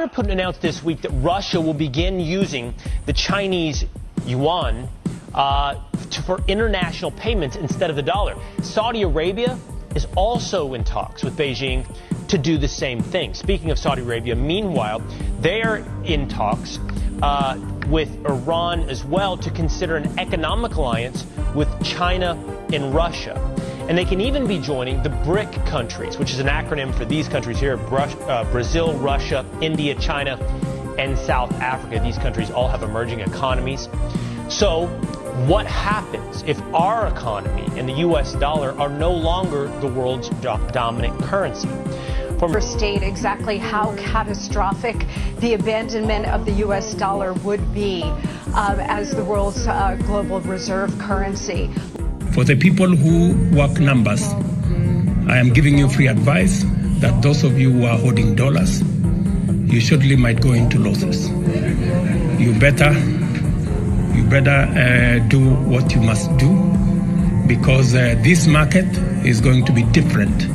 Vladimir Putin announced this week that Russia will begin using the Chinese yuan for international payments instead of the dollar. Saudi Arabia is also in talks with Beijing to do the same thing. Speaking of Saudi Arabia, meanwhile, they are in talks with Iran as well to consider an economic alliance with China and Russia. And they can even be joining the BRIC countries, which is an acronym for these countries here: Brazil, Russia, India, China, and South Africa. These countries all have emerging economies. So what happens if our economy and the U.S. dollar are no longer the world's dominant currency? State exactly how catastrophic the abandonment of the U.S. dollar would be as the world's global reserve currency. For the people who work numbers, I am giving you free advice that those of you who are holding dollars, you surely might go into losses. You better do what you must do, because this market is going to be different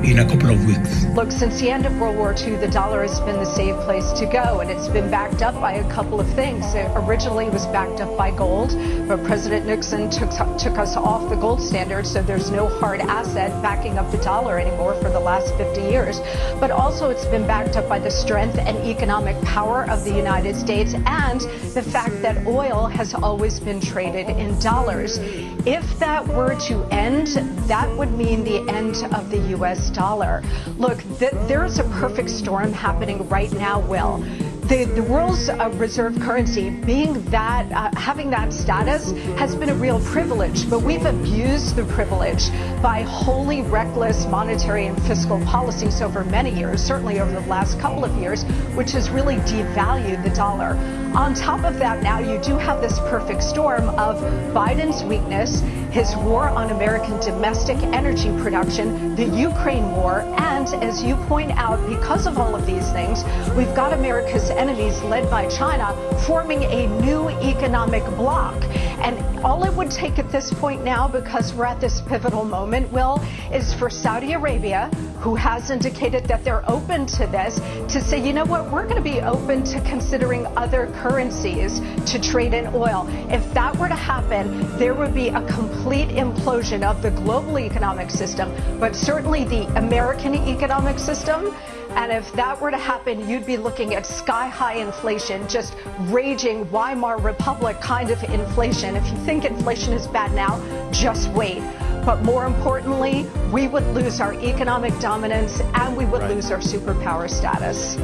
in a couple of weeks. Look, since the end of World War II, the dollar has been the safe place to go, and it's been backed up by a couple of things. It originally was backed up by gold, but President Nixon took us off the gold standard, so there's no hard asset backing up the dollar anymore for the last 50 years. But also it's been backed up by the strength and economic power of the United States and the fact that oil has always been traded in dollars. If that were to end, that would mean the end of the U.S. dollar. Look, there's a perfect storm happening right now, Will. The world's reserve currency, being that, having that status has been a real privilege, but we've abused the privilege by wholly reckless monetary and fiscal policies over many years, certainly over the last couple of years, which has really devalued the dollar. On top of that, now you do have this perfect storm of Biden's weakness, his war on American domestic energy production, the Ukraine war, and as you point out, because of all of these things, we've got America's enemies led by China forming a new economic bloc. And all it would take at this point now, because we're at this pivotal moment, Will, is for Saudi Arabia, who has indicated that they're open to this, to say, you know what, we're going to be open to considering other currencies to trade in oil. If that were to happen, there would be a complete implosion of the global economic system, but certainly the American economic system. And if that were to happen, you'd be looking at sky-high inflation, just raging Weimar Republic kind of inflation. If you think inflation is bad now, just wait. But more importantly, we would lose our economic dominance and we would lose our superpower status.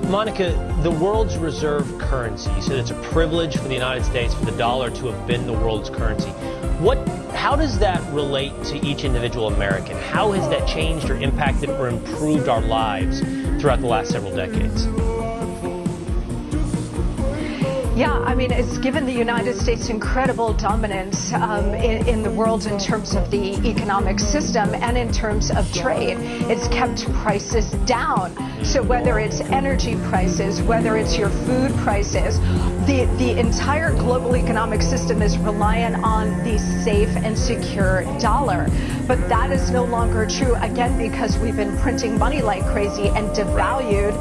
Monica, the world's reserve currency, you said it's a privilege for the United States for the dollar to have been the world's currency. How does that relate to each individual American? How has that changed or impacted or improved our lives throughout the last several decades? Yeah, I mean, it's given the United States incredible dominance in the world in terms of the economic system and in terms of trade. It's kept prices down. So whether it's energy prices, whether it's your food prices, the entire global economic system is reliant on the safe and secure dollar. But that is no longer true, again, because we've been printing money like crazy and devalued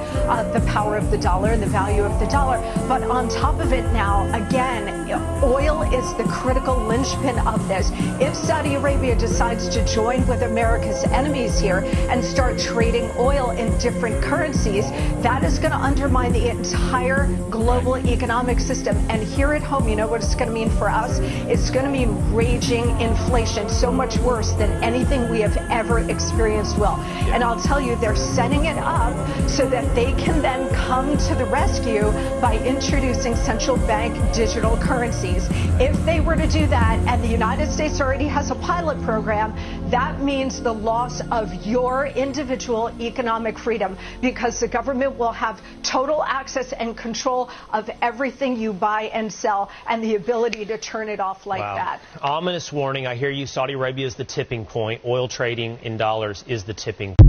the power of the dollar and the value of the dollar. But on top of it now, again, oil is the critical linchpin of this. If Saudi Arabia decides to join with America's enemies here and start trading oil in different currencies, that is going to undermine the entire global economic system. And here at home, you know what it's going to mean for us? It's going to mean raging inflation, so much worse than anything we have ever experienced, Will. And I'll tell you, they're setting it up so that they can then come to the rescue by introducing central bank digital currencies. If they were to do that, and the United States already has a pilot program, that means the loss of your individual economic freedom, because the government will have total access and control of everything you buy and sell and the ability to turn it off like that. Ominous warning. I hear you. Saudi Arabia is the tipping point. Oil trading in dollars is the tipping point.